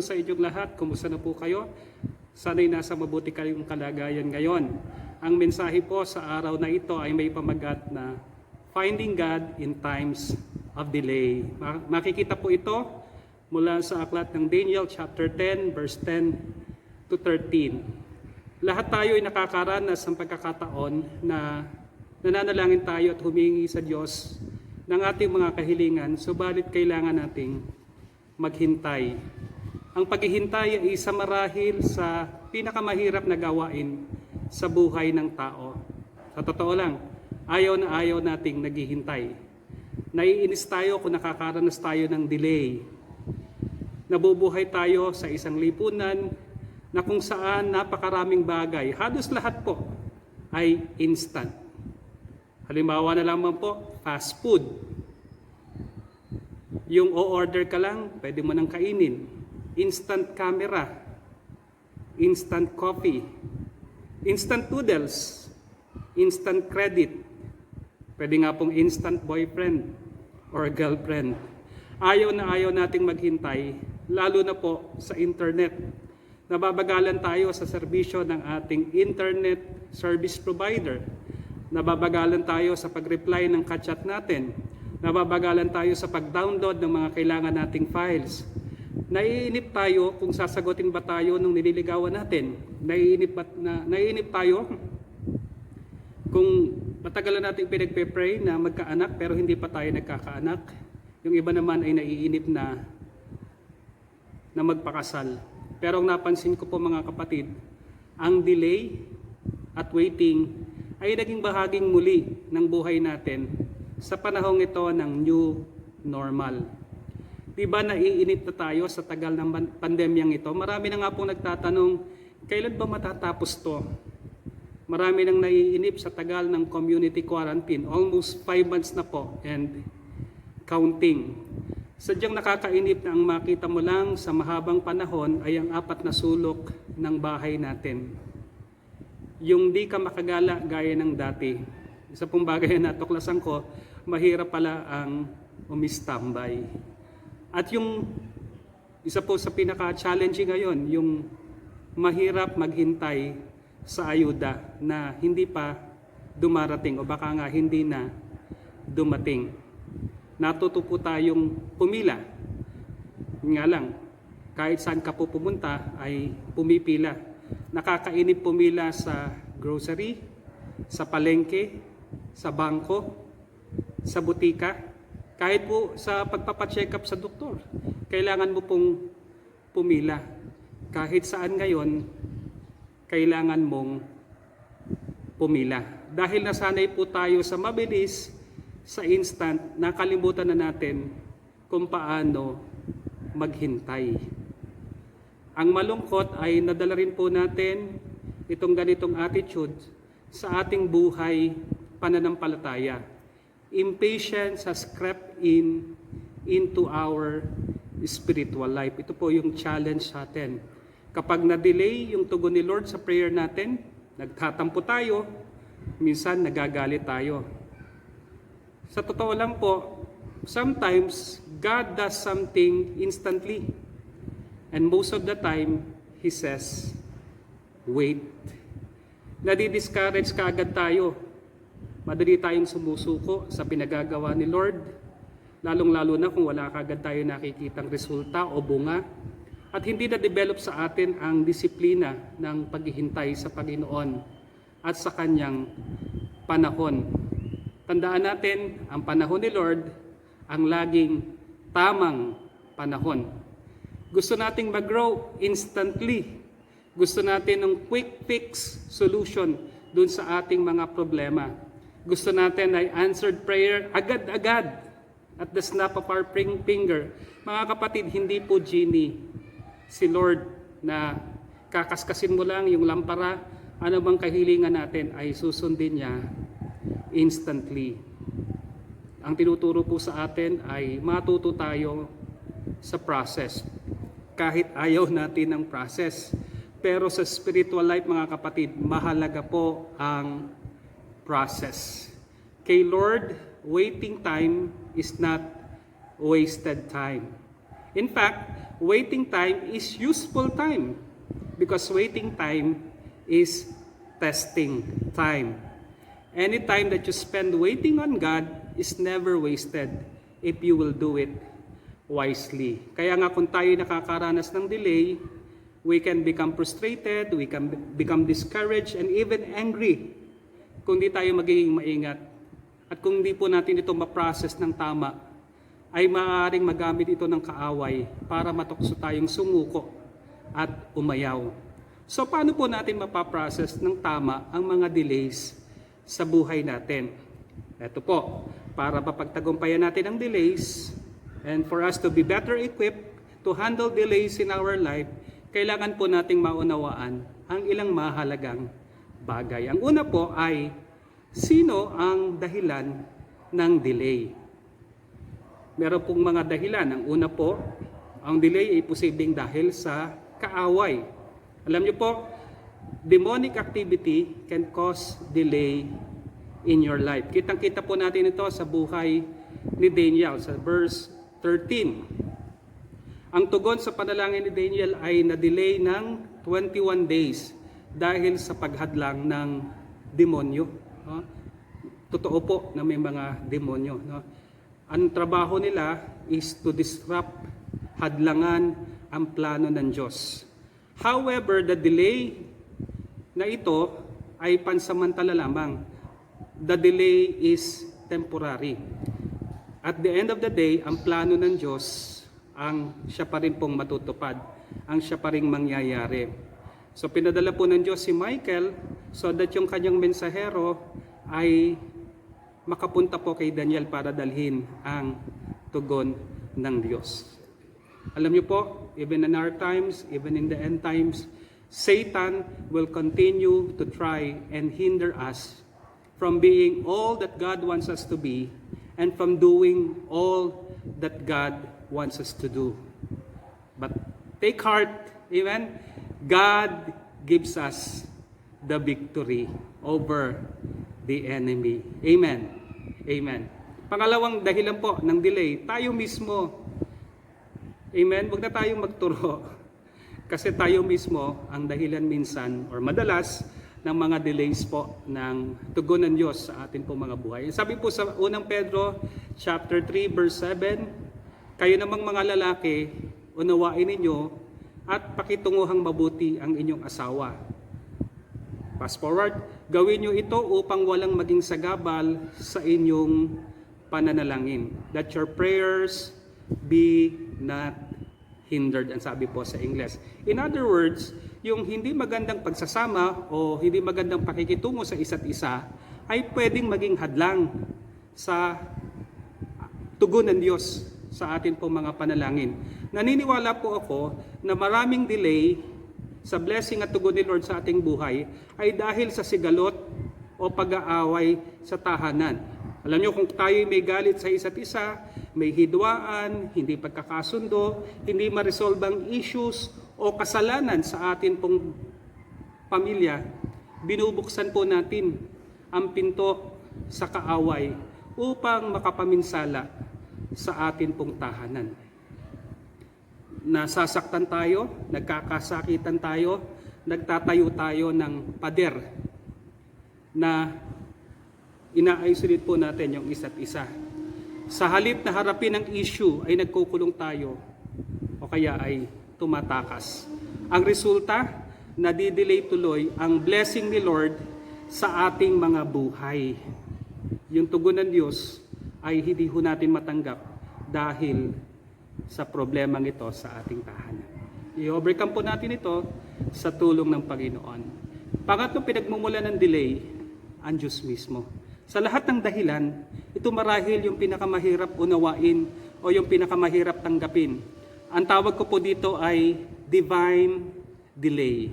po sa inyong lahat. Kumusta na po kayo? Sana'y nasa mabuti kayong kalagayan ngayon. Ang mensahe po sa araw na ito ay may pamagat na Finding God in Times of Delay. Makikita po ito mula sa aklat ng Daniel chapter 10 verse 10 to 13. Lahat tayo ay nakakaranas ng pagkakataon na nananalangin tayo at humingi sa Diyos ng ating mga kahilingan, subalit kailangan nating maghintay. Ang paghihintay ay isa marahil sa pinakamahirap na gawain sa buhay ng tao. Sa totoo lang, ayaw na ayaw nating naghihintay. Naiinis tayo kung nakakaranas tayo ng delay. Nabubuhay tayo sa isang lipunan na kung saan napakaraming bagay, halos lahat po ay instant. Halimbawa na lamang po, fast food. Yung o-order ka lang, pwede mo nang kainin. Instant camera, instant coffee, instant noodles, instant credit. Pwede nga pong instant boyfriend or girlfriend. Ayaw na ayaw nating maghintay, lalo na po sa internet. Nababagalan tayo sa serbisyo ng ating internet service provider. Nababagalan tayo sa pag-reply ng ka-chat natin. Nababagalan tayo sa pag-download ng mga kailangan nating files. Naiinip tayo kung sasagutin ba tayo nung nililigawan natin. Naiinip tayo kung matagalan natin pinagpe-pray na magkaanak pero hindi pa tayo nagkakaanak. Yung iba naman ay naiinip na magpakasal. Pero ang napansin ko po mga kapatid, ang delay at waiting ay naging bahaging muli ng buhay natin sa panahong ito ng new normal. Diba naiinip na tayo sa tagal ng pandemyang ito? Marami na nga pong nagtatanong, kailan ba matatapos to? Marami nang naiinip sa tagal ng community quarantine. Almost 5 months na po and counting. Sadyang nakakainip na ang makita mo lang sa mahabang panahon ay ang 4 na sulok ng bahay natin. Yung di ka makagala gaya ng dati. Isa pong bagay na natuklasan ko, mahirap pala ang umistambay. At yung isa po sa pinaka-challenging ngayon, yung mahirap maghintay sa ayuda na hindi pa dumarating o baka nga hindi na dumating. Natuto po tayong pumila. Nga lang, kahit saan ka po pumunta ay pumipila. Nakakainip pumila sa grocery, sa palengke, sa bangko, sa butika, kahit po sa pagpapacheck up sa doktor. Kailangan mo pong pumila. Kahit saan ngayon, kailangan mong pumila. Dahil nasanay po tayo sa mabilis, sa instant, nakalimutan na natin kung paano maghintay. Ang malungkot ay nadala rin po natin itong ganitong attitude sa ating buhay pananampalataya. Impatience has crept into our spiritual life. Ito po yung challenge sa atin. Kapag na-delay yung tugon ni Lord sa prayer natin, nagtatampo tayo, minsan nagagalit tayo. Sa totoo lang po, sometimes God does something instantly. And most of the time, He says, wait. Nadi-discourage kaagad tayo. Madali tayong sumusuko sa pinagagawa ni Lord. Lalong-lalo na kung wala kaagad tayo nakikitang resulta o bunga. At hindi na-develop sa atin ang disiplina ng paghihintay sa Panginoon at sa Kanyang panahon. Tandaan natin, ang panahon ni Lord, ang laging tamang panahon. Gusto nating mag-grow instantly. Gusto natin ng quick fix solution dun sa ating mga problema. Gusto natin ay answered prayer agad-agad at the snap of our finger. Mga kapatid, hindi po genie si Lord na kakaskasin mo lang yung lampara, ano bang kahilingan natin ay susundin niya instantly. Ang tinuturo po sa atin ay matuto tayo sa process. Kahit ayaw natin ng process. Pero sa spiritual life mga kapatid, mahalaga po ang process. Kay Lord, waiting time is not wasted time. In fact, waiting time is useful time because waiting time is testing time. Any time that you spend waiting on God is never wasted if you will do it wisely. Kaya nga kung tayo nakakaranas ng delay, we can become frustrated, we can become discouraged, and even angry kung di tayo magiging maingat. At kung di po natin ito ma-process ng tama, ay maaaring magamit ito ng kaaway para matukso tayong sumuko at umayaw. So paano po natin mapaprocess ng tama ang mga delays sa buhay natin? Ito po, para mapagtagumpayan natin ang delays and for us to be better equipped to handle delays in our life, kailangan po nating maunawaan ang ilang mahalagang bagay. Ang una po ay, sino ang dahilan ng delay? Meron pong mga dahilan. Ang una po, ang delay ay posibleng dahil sa kaaway. Alam niyo po, demonic activity can cause delay in your life. Kitang-kita po natin ito sa buhay ni Daniel sa verse 13. Ang tugon sa panalangin ni Daniel ay na-delay ng 21 days dahil sa paghadlang ng demonyo. No? Totoo po na may mga demonyo. No? Ang trabaho nila is to disrupt, hadlangan ang plano ng Diyos. However, the delay na ito ay pansamantala lamang. The delay is temporary. At the end of the day, ang plano ng Diyos ang siya pa rin pong matutupad, ang siya pa rin mangyayari. So pinadala po ng Diyos si Michael so that yung kanyang mensahero ay makapunta po kay Daniel para dalhin ang tugon ng Diyos. Alam niyo po, even in our times, even in the end times, Satan will continue to try and hinder us from being all that God wants us to be and from doing all that God wants us to do. But take heart, amen? God gives us the victory over the enemy. Amen. Amen. Pangalawang dahilan po ng delay, tayo mismo. Amen. Huwag na tayong magturo. Kasi tayo mismo ang dahilan minsan or madalas ng mga delays po ng tugon ng Diyos sa atin po mga buhay. Sabi po sa unang Pedro chapter 3 verse 7, kayo namang mga lalaki, unawain ninyo at pakitunguhang mabuti ang inyong asawa. Fast forward, gawin nyo ito upang walang maging sagabal sa inyong pananalangin. That your prayers be not hindered, ang sabi po sa English. In other words, yung hindi magandang pagsasama o hindi magandang pakikitungo sa isa't isa ay pwedeng maging hadlang sa tugon ng Diyos sa atin po mga panalangin. Naniniwala po ako na maraming delay sa blessing at tugon ni Lord sa ating buhay ay dahil sa sigalot o pag-aaway sa tahanan. Alam niyo, kung tayo may galit sa isa't isa, may hidwaan, hindi pagkakasundo, hindi ma-resolve ang issues o kasalanan sa atin pong pamilya, binubuksan po natin ang pinto sa kaaway upang makapaminsala sa atin pong tahanan. Nasasaktan tayo, nagkakasakitan tayo, nagtatayo tayo ng pader na ina-isolate po natin yung isa't isa. Sa halip na harapin ang issue ay nagkukulong tayo o kaya ay tumatakas. Ang resulta, nadidelay tuloy ang blessing ni Lord sa ating mga buhay. Yung tugon ng Diyos ay hindi ho natin matanggap dahil sa problemang ito sa ating tahanan. I-overcome po natin ito sa tulong ng Panginoon. Pangatlong pinagmumulan ng delay, ang Diyos mismo. Sa lahat ng dahilan, ito marahil yung pinakamahirap unawain o yung pinakamahirap tanggapin. Ang tawag ko po dito ay divine delay.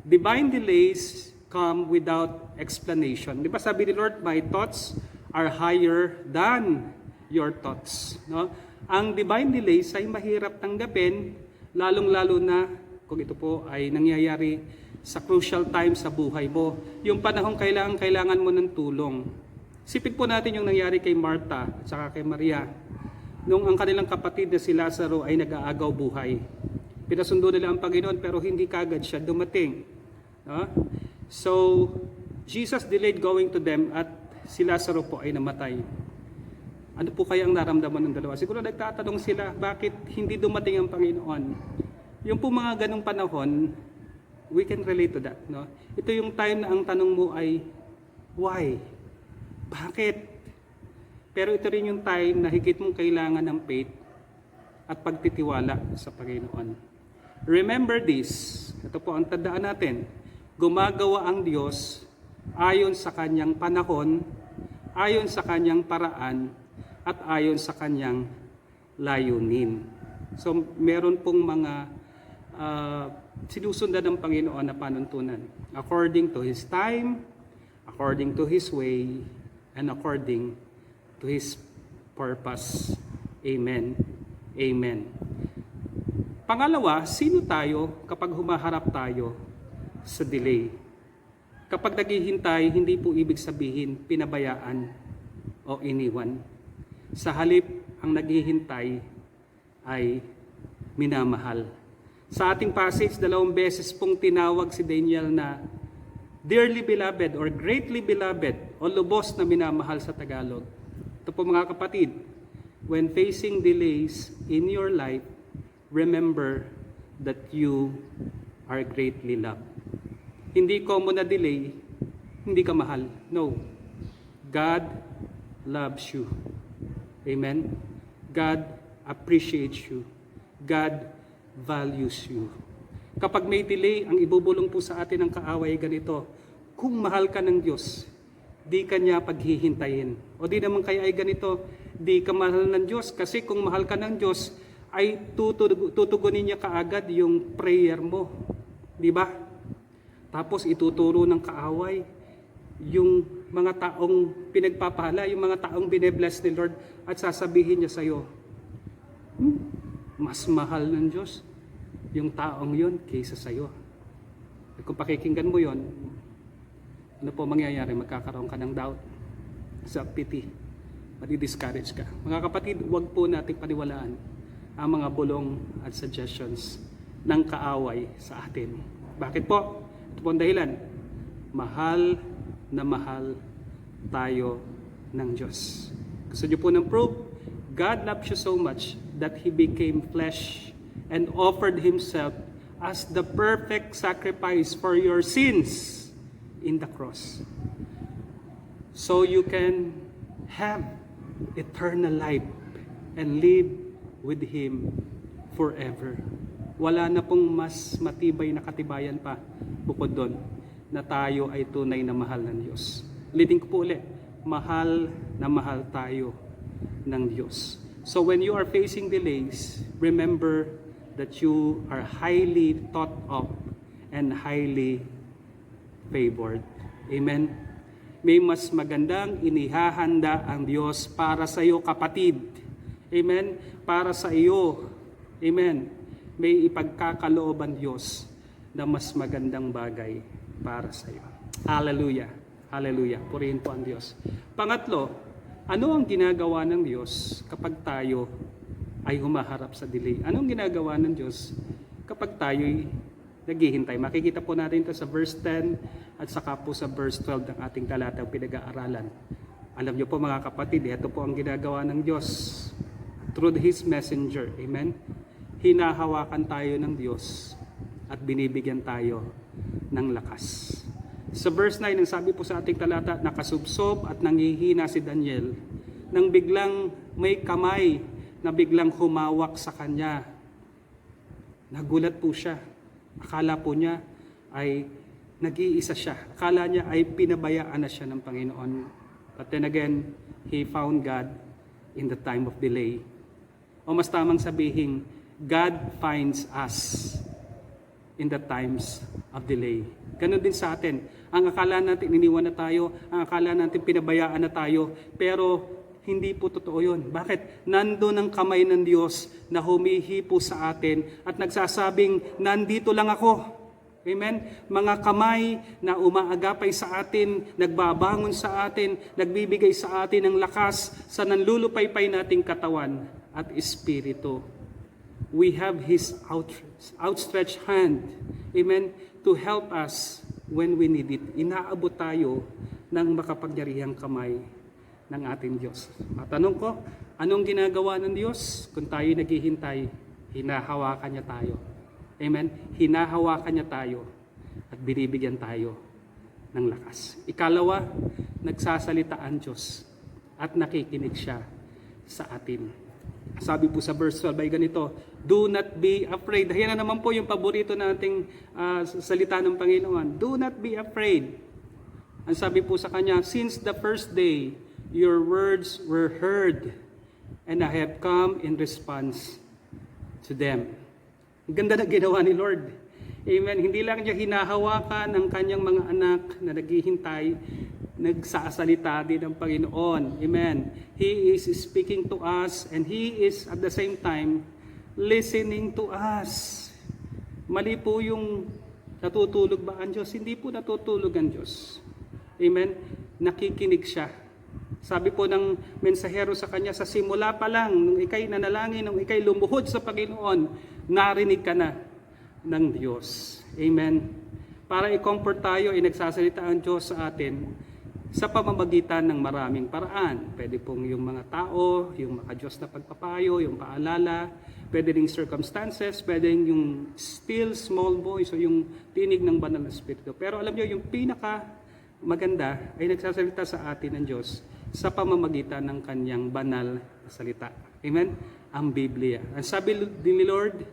Divine delays come without explanation. Di ba sabi ni Lord, my thoughts are higher than your thoughts. No? Ang divine delays ay mahirap tanggapin, lalong-lalo na kung ito po ay nangyayari sa crucial time sa buhay mo. Yung panahong kailangan mo ng tulong. Sipin po natin yung nangyari kay Martha at saka kay Maria. nung ang kanilang kapatid na si Lazaro ay nag-aagaw buhay. Pinasundo nila ang Panginoon pero hindi kagad siya dumating. No? So, Jesus delayed going to them at si Lazaro po ay namatay. Ano po kaya ang naramdaman ng dalawa? Siguro nagtatanong sila, bakit hindi dumating ang Panginoon? Yung po mga ganong panahon, we can relate to that. No? Ito yung time na ang tanong mo ay, why? Bakit? Pero ito rin yung time na higit mong kailangan ng faith at pagtitiwala sa Panginoon. Remember this, ito po ang tandaan natin, gumagawa ang Diyos ayon sa kanyang panahon, ayon sa kanyang paraan, at ayon sa kanyang layunin. So meron pong mga sinusundan ng Panginoon na panuntunan. According to His time, according to His way, and according to His purpose. Amen. Amen. Pangalawa, sino tayo kapag humaharap tayo sa delay? Kapag naghihintay, hindi po ibig sabihin pinabayaan o iniwan. Sa halip, ang naghihintay ay minamahal. Sa ating passage, 2 beses pong tinawag si Daniel na dearly beloved or greatly beloved o lubos na minamahal sa Tagalog. Ito po mga kapatid, when facing delays in your life, remember that you are greatly loved. Hindi common na delay, hindi ka mahal. No. God loves you. Amen? God appreciates you. God values you. Kapag may delay, ang ibubulong po sa atin ng kaaway ganito, kung mahal ka ng Diyos, di ka niya paghihintayin. O di naman kaya ay ganito, di ka mahal ng Diyos kasi kung mahal ka ng Diyos, ay tutugunin niya kaagad yung prayer mo. Di ba? Tapos ituturo ng kaaway yung mga taong pinagpapahala, yung mga taong binebless ni Lord at sasabihin niya sa iyo, mas mahal ng Diyos yung taong yon kaysa sa iyo. At kung pakikinggan mo yon, ano po mangyayari? Magkakaroon ka ng doubt, self-pity, madi-discourage ka. Mga kapatid, huwag po nating paniwalaan ang mga bulong at suggestions ng kaaway sa atin. Bakit po? Ito po ang dahilan. Mahal na mahal tayo ng Diyos. Gusto niyo po ng proof? God loves you so much that He became flesh and offered Himself as the perfect sacrifice for your sins in the cross. So you can have eternal life and live with Him forever. Wala na pong mas matibay na katibayan pa bukod doon na tayo ay tunay na mahal ng Diyos. Ulitin ko po ulit, mahal na mahal tayo ng Diyos. So when you are facing delays, remember that you are highly thought of and highly favored. Amen? May mas magandang inihahanda ang Diyos para sa iyo, kapatid. Amen? Para sa iyo. Amen? May ipagkakalooban Diyos na mas magandang bagay para sa iyo. Hallelujah. Hallelujah. Purihin po ang Diyos. Pangatlo, ano ang ginagawa ng Diyos kapag tayo ay humaharap sa delay? Anong ginagawa ng Diyos kapag tayo'y naghihintay? Makikita po natin ito sa verse 10 at saka po sa verse 12 ng ating talatang pinag-aaralan. Alam niyo po mga kapatid, ito po ang ginagawa ng Diyos through His messenger. Amen? Hinahawakan tayo ng Diyos at binibigyan tayo ng lakas. Sa verse 9, ang sabi po sa ating talata, nakasubsob at nangihina si Daniel nang biglang may kamay na biglang humawak sa kanya. Nagulat po siya. Akala po niya ay nag-iisa siya. Akala niya ay pinabayaan na siya ng Panginoon. But then again, he found God in the time of delay. O mas tamang sabihin, God finds us in the times of delay. Ganon din sa atin. Ang akala natin iniwan na tayo, ang akala natin pinabayaan na tayo, pero hindi po totoo yun. Bakit? Nandun ang kamay ng Diyos na humihipo sa atin at nagsasabing, nandito lang ako. Amen? Mga kamay na umaagapay sa atin, nagbabangon sa atin, nagbibigay sa atin ng lakas sa nanlulupaypay nating katawan. at Espiritu. We have His outstretched hand, amen, to help us when we need it. Inaabot tayo ng makapangyarihang kamay ng ating Diyos. Matanong ko, anong ginagawa ng Diyos? Kung tayo naghihintay, hinahawakan niya tayo. Amen? Hinahawakan niya tayo at binibigyan tayo ng lakas. Ikalawa, nagsasalita ang Diyos at nakikinig siya sa atin. Sabi po sa verse 12 ay ganito, do not be afraid. Yan na naman po yung paborito nating salita ng Panginoon. Do not be afraid. Ang sabi po sa kanya, since the first day, your words were heard, and I have come in response to them. Ang ganda na ginawa ni Lord. Amen. Hindi lang niya hinahawakan ang kanyang mga anak na naghihintay, nagsasalita din ng Panginoon. Amen. He is speaking to us and He is at the same time listening to us. Mali po yung natutulog ba ang Diyos? Hindi po natutulog ang Diyos. Amen. Nakikinig siya. Sabi po ng mensahero sa kanya, sa simula pa lang, nung ikay nanalangin, nung ikay lumuhod sa Panginoon, narinig ka na ng Diyos. Amen. Para i-comfort tayo, nagsasalita ang Diyos sa atin sa pamamagitan ng maraming paraan. Pwede pong yung mga tao, yung maka-Diyos na pagpapayo, yung paalala, pwede ring circumstances, pwede yung still small voice o yung tinig ng banal na Espiritu. Pero alam nyo, yung pinaka maganda ay nagsasalita sa atin ng Diyos sa pamamagitan ng kanyang banal na salita. Amen? Ang Biblia. Ang sabi din ni Lord,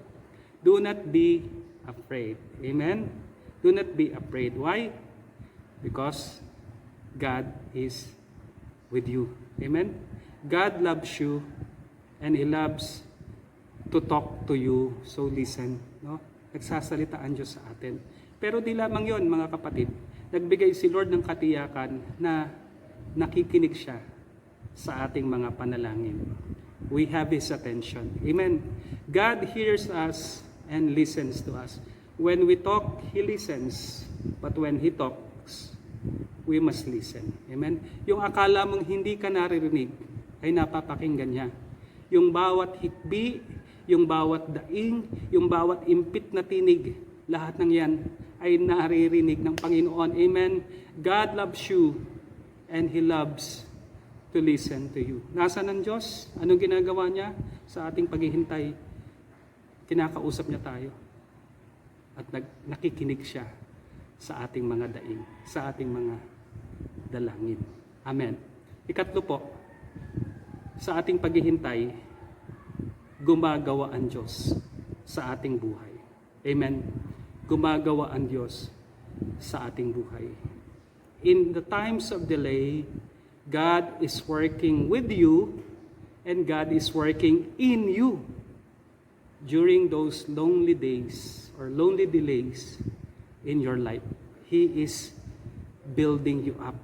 do not be afraid. Amen? Do not be afraid. Why? Because God is with you. Amen? God loves you and He loves to talk to you. So listen. No? Nagsasalita ang Diyos sa atin. Pero di lamang yon, mga kapatid. Nagbigay si Lord ng katiyakan na nakikinig siya sa ating mga panalangin. We have His attention. Amen. God hears us and listens to us. When we talk, He listens. But when He talks, we must listen. Amen. Yung akala mong hindi ka naririnig, ay napapakinggan niya. Yung bawat hikbi, yung bawat daing, yung bawat impit na tinig, lahat ng yan ay naririnig ng Panginoon. Amen. God loves you and He loves to listen to you. Nasaan ang Diyos? Anong ginagawa niya sa ating paghihintay? Kinakausap niya tayo. At nakikinig siya sa ating mga daing, sa ating mga dalangin. Amen. Ikatlo po, sa ating paghihintay, gumagawa ang Diyos sa ating buhay. Amen. Gumagawa ang Diyos sa ating buhay. In the times of delay, God is working with you and God is working in you during those lonely days or lonely delays in your life. He is building you up.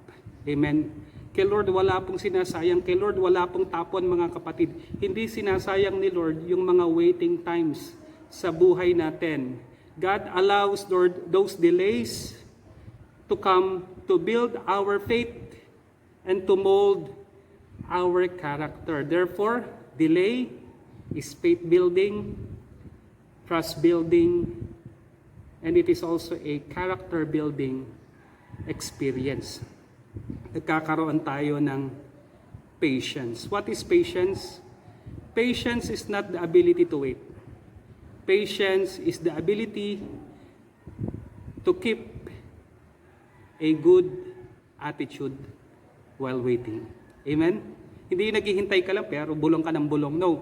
Amen. Kay Lord, wala pong sinasayang. Kay Lord, wala pong tapon, mga kapatid. Hindi sinasayang ni Lord yung mga waiting times sa buhay natin. God allows, Lord, those delays to come to build our faith and to mold our character. Therefore, delay is faith building, trust building, and it is also a character building experience. Nagkakaroon tayo ng patience. What is patience? Patience is not the ability to wait. Patience is the ability to keep a good attitude while waiting. Amen? Hindi naghihintay ka lang pero bulong ka ng bulong. No.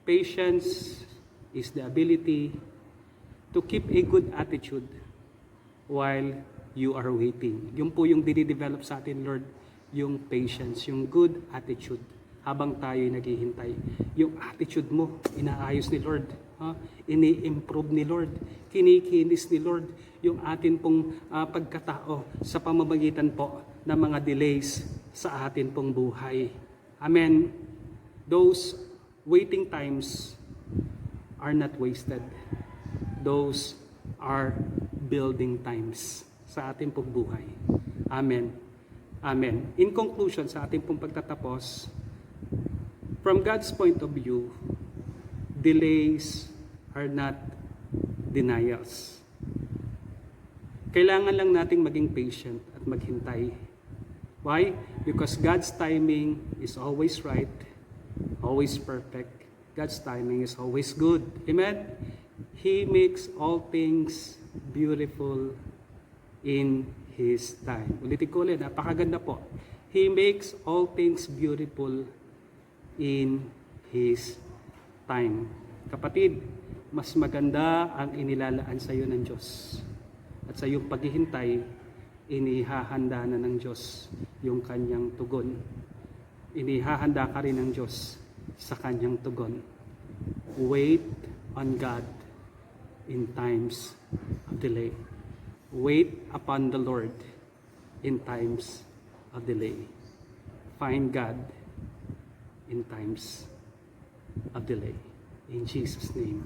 Patience is the ability to keep a good attitude while you are waiting. Yun po yung dinidevelop sa atin, Lord, yung patience, yung good attitude habang tayo naghihintay. Yung attitude mo, inaayos ni Lord. Ini-improve ni Lord, kinikinis ni Lord yung atin pong pagkatao sa pamamagitan po ng mga delays sa atin pong buhay. Amen. Those waiting times are not wasted. Those are building times sa ating pong buhay. Amen. Amen. In conclusion, sa ating pong pagtatapos, From God's point of view, delays are not denials. Kailangan lang nating maging patient at maghintay. Why? Because God's timing is always right, always perfect. God's timing is always good. Amen? He makes all things beautiful in His time. Ulitin ko ulit, napakaganda po. He makes all things beautiful in His time. Kapatid, mas maganda ang inilalaan sa iyo ng Diyos. At sa iyong paghihintay, inihahanda na ng Diyos yung kanyang tugon. Inihahanda ka rin ng Diyos sa kanyang tugon. Wait on God in times of delay. Wait upon the Lord in times of delay. Find God in times of delay. In Jesus' name,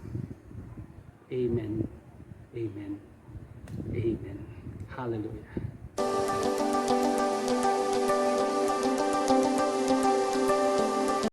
amen, amen, amen. Hallelujah.